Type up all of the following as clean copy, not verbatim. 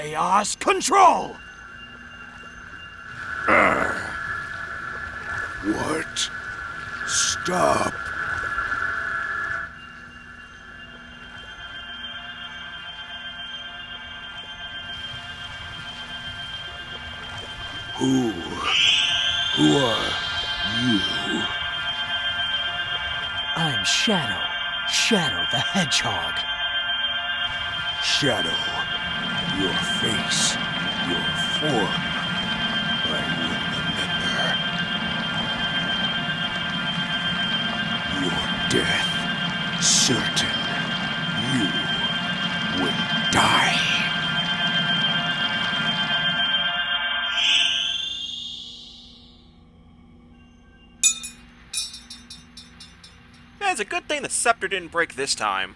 Chaos control! What? Stop. Who are you? I'm Shadow. Shadow the Hedgehog. Shadow, your face, your form, I will remember. Your death, certain. You will die. Yeah, it's a good thing the scepter didn't break this time.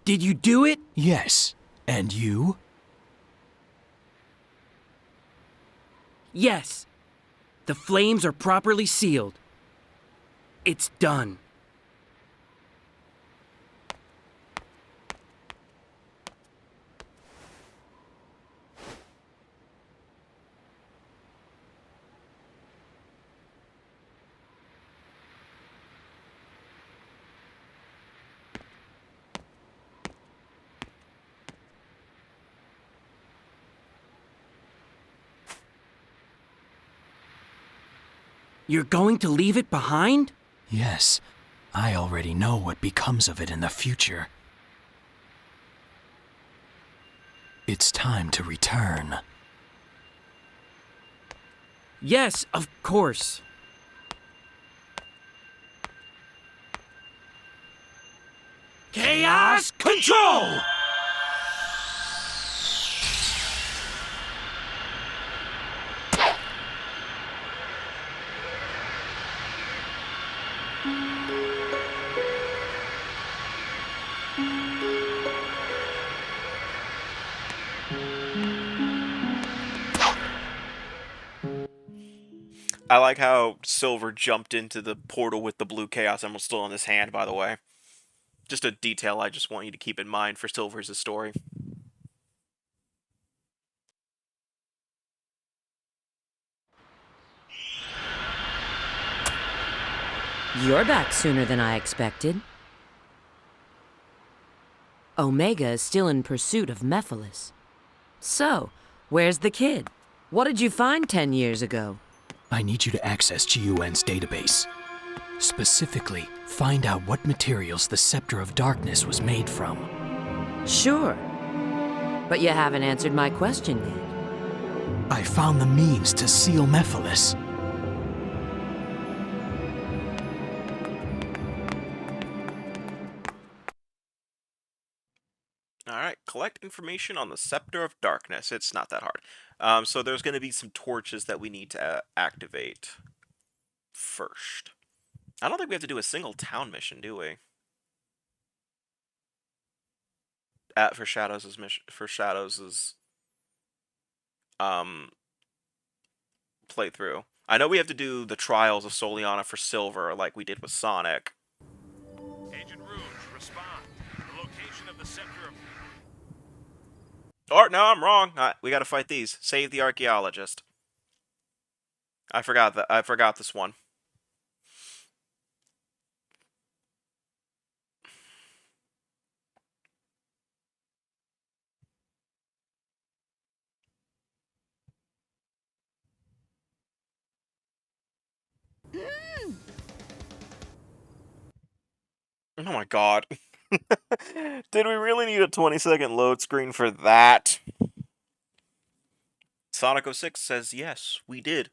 Did you do it? Yes. And you? Yes. The flames are properly sealed. It's done. You're going to leave it behind? Yes. I already know what becomes of it in the future. It's time to return. Yes, of course. Chaos control! I like how Silver jumped into the portal with the blue Chaos Emerald still in his hand, by the way. Just a detail I just want you to keep in mind for Silver's story. You're back sooner than I expected. Omega is still in pursuit of Mephiles. So, where's the kid? What did you find 10 years ago? I need you to access GUN's database. Specifically, find out what materials the Scepter of Darkness was made from. Sure. But you haven't answered my question yet. I found the means to seal Mephiles. Alright, collect information on the Scepter of Darkness. It's not that hard. So there's going to be some torches that we need to activate first. I don't think we have to do a single town mission, do we? For Shadows' mission, for Shadows' playthrough. I know we have to do the Trials of Soliana for Silver, like we did with Sonic. Agent Rouge, respond. The location of the Scepter of... Oh, no, I'm wrong. We gotta fight these. Save the Archaeologist. I forgot that. I forgot this one. Oh my god. Did we really need a 20-second load screen for that? Sonic 06 says yes, we did.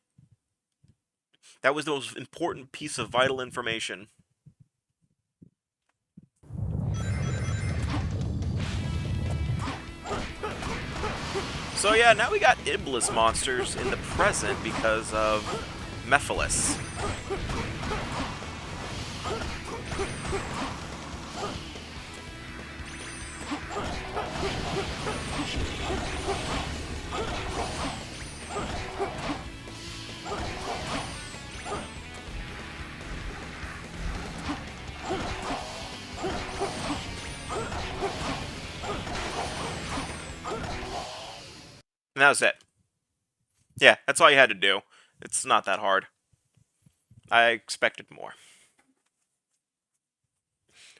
That was the most important piece of vital information. So yeah, now we got Iblis monsters in the present because of Mephiles. And that was it. Yeah, that's all you had to do. It's not that hard. I expected more.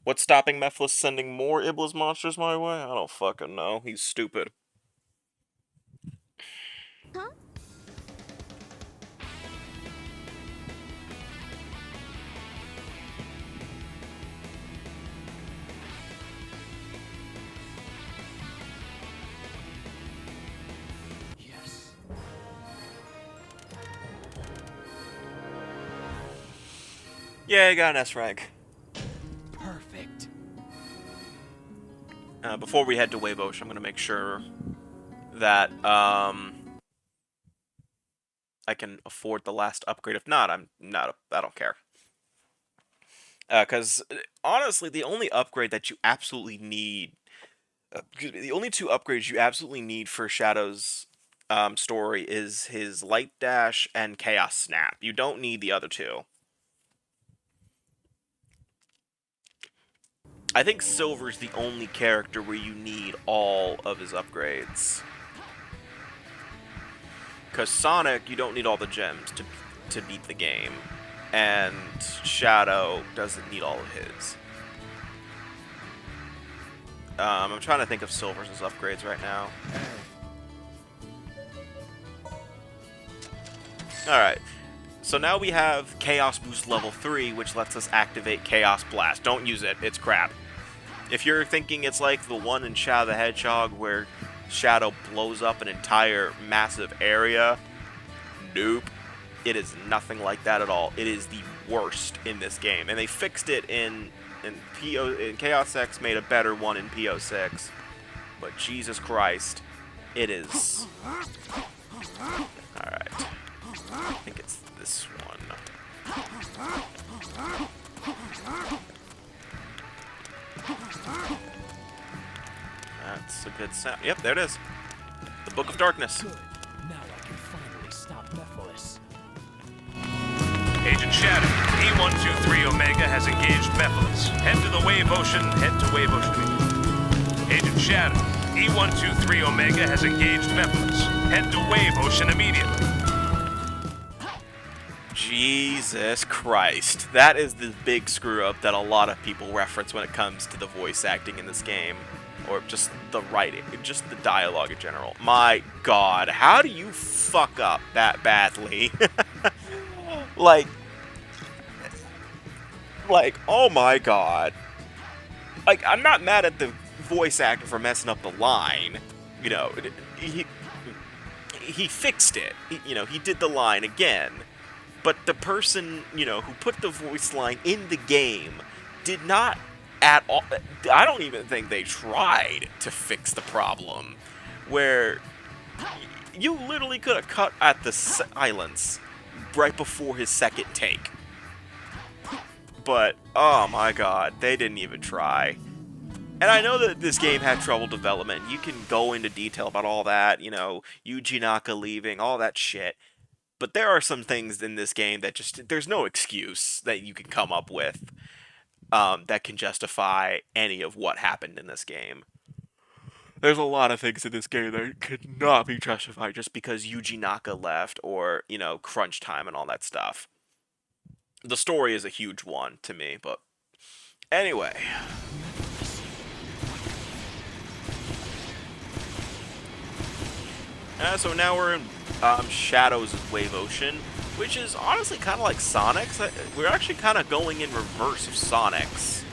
What's stopping Mephiles sending more Iblis monsters my way? I don't fucking know. He's stupid. Huh? Yes. Yeah, I got an S rank. Perfect. Before we head to Wave Ocean, I'm gonna make sure that I can afford the last upgrade. If not, I don't care. Because honestly, the only upgrade that you absolutely need, the only two upgrades you absolutely need for Shadow's story is his Light Dash and Chaos Snap. You don't need the other two. I think Silver's the only character where you need all of his upgrades. Because Sonic, you don't need all the gems to beat the game. And Shadow doesn't need all of his. I'm trying to think of Silver's upgrades right now. Alright. So now we have Chaos Boost level 3, which lets us activate Chaos Blast. Don't use it, it's crap. If you're thinking it's like the one in Shadow the Hedgehog where Shadow blows up an entire massive area, nope. It is nothing like that at all. It is the worst in this game. And they fixed it in Chaos X, made a better one in PO6. But Jesus Christ, it is... Alright. I think it's this one. That's a good sound. Yep, there it is. The Book of Darkness. Good. Now I can finally stop Mephiles. Agent Shadow, E123 Omega has engaged Mephiles. Head to the Wave Ocean, head to Wave Ocean. Agent Shadow, E123 Omega has engaged Mephiles. Head to Wave Ocean immediately. Jesus Christ. That is the big screw-up that a lot of people reference when it comes to the voice acting in this game. Or just the writing, just the dialogue in general. My God, how do you fuck up that badly? like, oh my God. Like, I'm not mad at the voice actor for messing up the line. You know, he fixed it. He did the line again. But the person, who put the voice line in the game did not at all. I don't even think they tried to fix the problem. Where you literally could have cut at the silence right before his second take. But, oh my God, they didn't even try. And I know that this game had trouble development. You can go into detail about all that, Yuji Naka leaving, all that shit. But there are some things in this game that just, there's no excuse that you can come up with that can justify any of what happened in this game. There's a lot of things in this game that could not be justified just because Yuji Naka left or, crunch time and all that stuff. The story is a huge one to me, but anyway. So now we're in Shadow's Wave Ocean, which is honestly kind of like Sonic's. We're actually kind of going in reverse of Sonic's.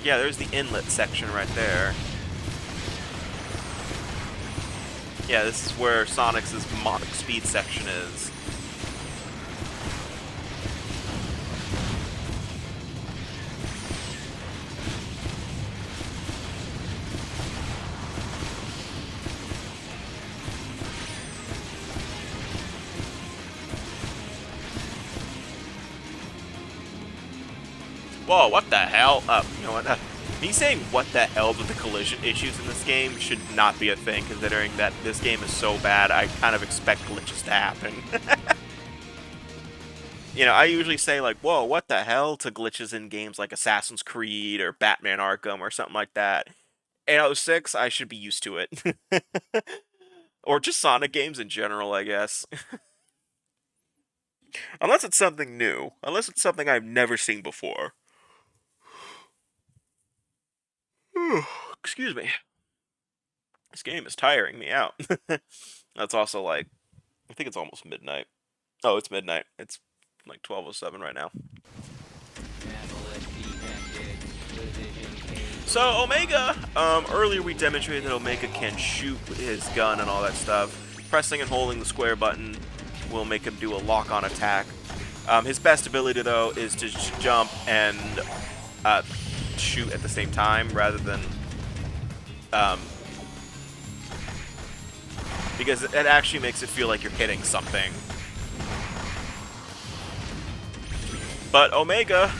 Yeah, there's the inlet section right there. Yeah, this is where Sonic's Mach speed section is. Whoa, what the hell? You know what? Me saying what the hell with the collision issues in this game should not be a thing, considering that this game is so bad, I kind of expect glitches to happen. You know, I usually say like, whoa, what the hell, to glitches in games like Assassin's Creed or Batman Arkham or something like that. In 06, I should be used to it. Or just Sonic games in general, I guess. Unless it's something new. Unless it's something I've never seen before. Excuse me. This game is tiring me out. That's also like, I think it's almost midnight. Oh, it's midnight. It's like 12:07 right now. So Omega, earlier we demonstrated that Omega can shoot his gun and all that stuff. Pressing and holding the square button will make him do a lock-on attack. His best ability though is to jump and shoot at the same time rather than because it actually makes it feel like you're hitting something. But Omega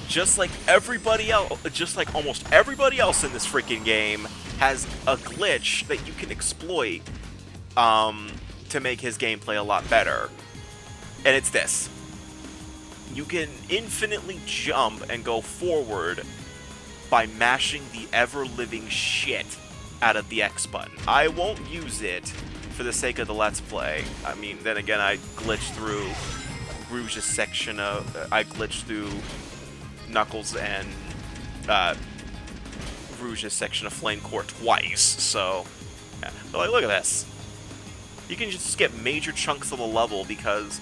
just like everybody else, just like almost everybody else in this freaking game, has a glitch that you can exploit to make his gameplay a lot better. And it's this. You can infinitely jump and go forward by mashing the ever-living shit out of the X button. I won't use it for the sake of the Let's Play. I mean, then again, I glitched through Rouge's section of... I glitched through Knuckles and Rouge's section of Flame Court twice, so... Yeah. But like, look at this. You can just skip major chunks of the level because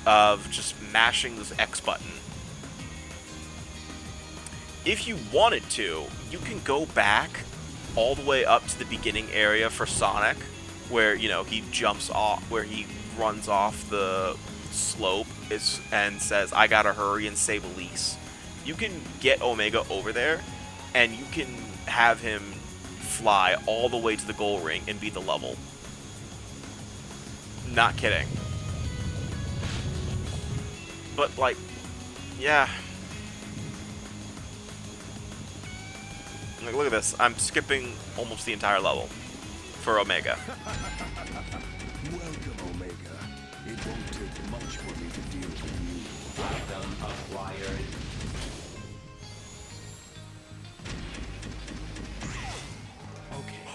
of just mashing this X button. If you wanted to, you can go back all the way up to the beginning area for Sonic, where, you know, he jumps off, where he runs off the slope and says, I gotta hurry and save Elise. You can get Omega over there, and you can have him fly all the way to the goal ring and beat the level. Not kidding. But, like, yeah. Like, look at this. I'm skipping almost the entire level for Omega. Welcome, Omega. It won't take much for me to deal with you. Item acquired.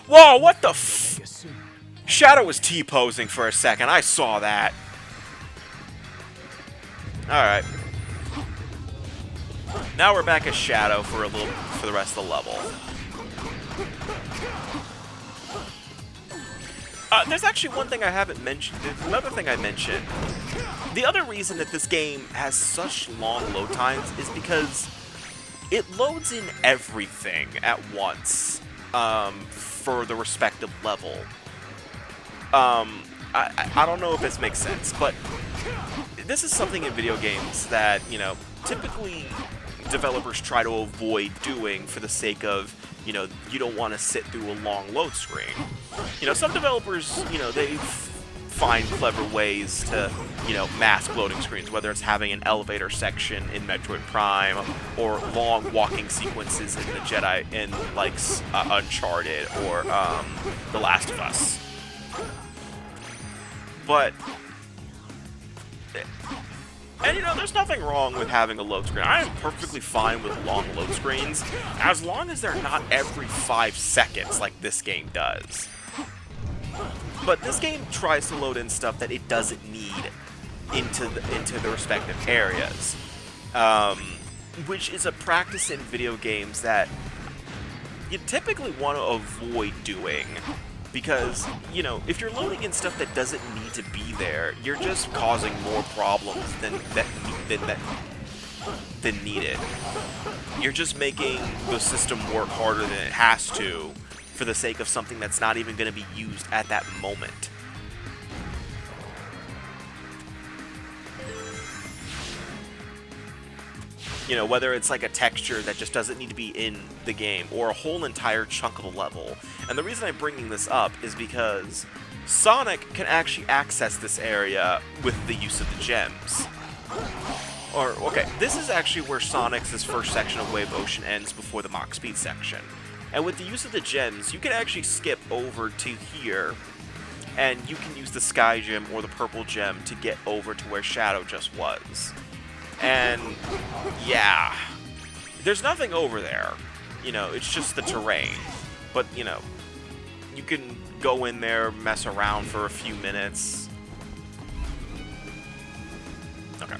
Whoa, what the f... Shadow was T-posing for a second. I saw that. Alright. Now we're back as Shadow for the rest of the level. There's actually one thing I haven't mentioned. There's another thing I mentioned. The other reason that this game has such long load times is because it loads in everything at once for the respective level. I don't know if this makes sense, but this is something in video games that, you know, typically developers try to avoid doing for the sake of, you know, you don't want to sit through a long load screen. You know, some developers, you know, they find clever ways to, you know, mask loading screens, whether it's having an elevator section in Metroid Prime or long walking sequences in the Jedi, in like Uncharted or The Last of Us. But, and you know, there's nothing wrong with having a load screen. I am perfectly fine with long load screens, as long as they're not every 5 seconds like this game does. But this game tries to load in stuff that it doesn't need into the respective areas, which is a practice in video games that you typically want to avoid doing. Because, you know, if you're loading in stuff that doesn't need to be there, you're just causing more problems than needed. You're just making the system work harder than it has to for the sake of something that's not even going to be used at that moment. You know, whether it's like a texture that just doesn't need to be in the game, or a whole entire chunk of the level. And the reason I'm bringing this up is because Sonic can actually access this area with the use of the gems. Or, okay, this is actually where Sonic's first section of Wave Ocean ends before the Mach Speed section. And with the use of the gems, you can actually skip over to here, and you can use the Sky Gem or the Purple Gem to get over to where Shadow just was. And, yeah, there's nothing over there. You know, it's just the terrain. But, you know, you can go in there, mess around for a few minutes. Okay.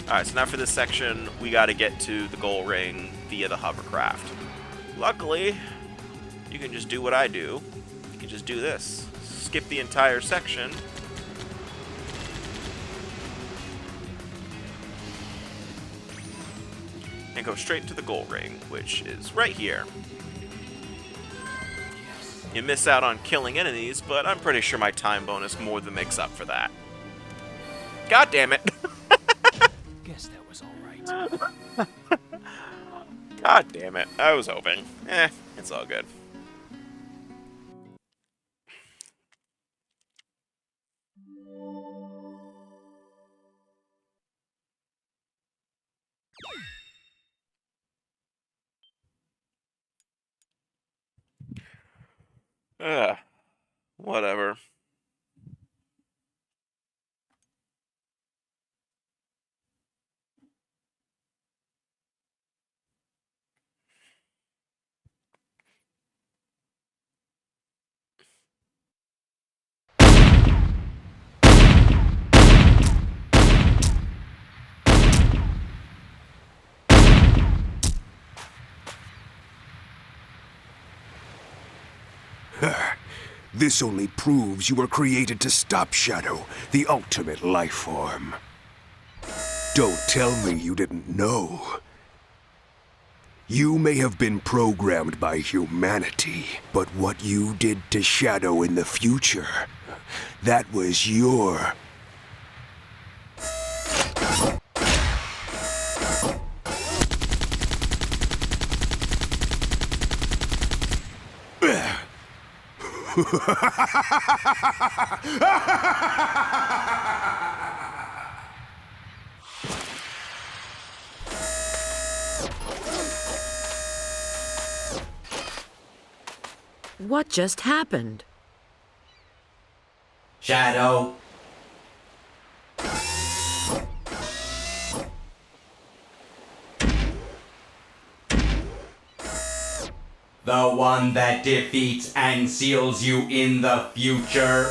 Alright, so now for this section, we gotta get to the goal ring via the hovercraft. Luckily, you can just do what I do. You can just do this. Skip the entire section. And go straight to the goal ring, which is right here. You miss out on killing enemies, but I'm pretty sure my time bonus more than makes up for that. God damn it! Guess that was all right. God damn it. I was hoping. It's all good. Whatever. This only proves you were created to stop Shadow, the ultimate life form. Don't tell me you didn't know. You may have been programmed by humanity, but what you did to Shadow in the future, that was your... What just happened? Shadow. The one that defeats and seals you in the future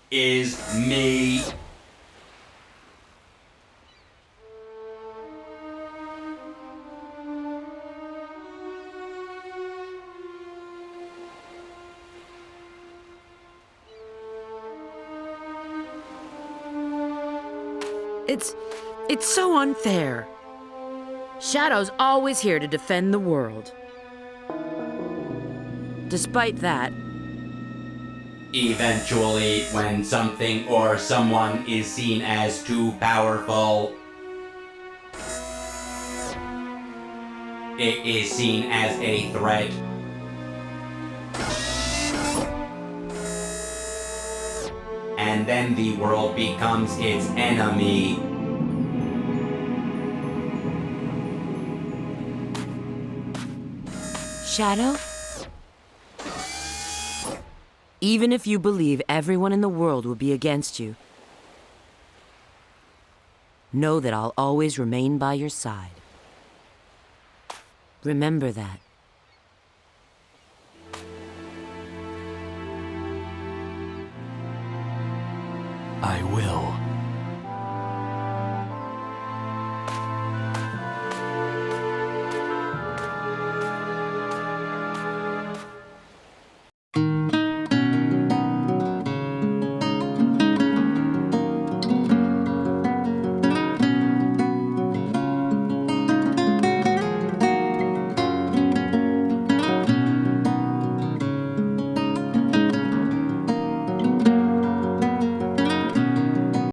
is me. It's so unfair. Shadow's always here to defend the world. Despite that, Eventually, when something or someone is seen as too powerful, it is seen as a threat. And then the world becomes its enemy. Shadow? Even if you believe everyone in the world will be against you, know that I'll always remain by your side. Remember that. I will.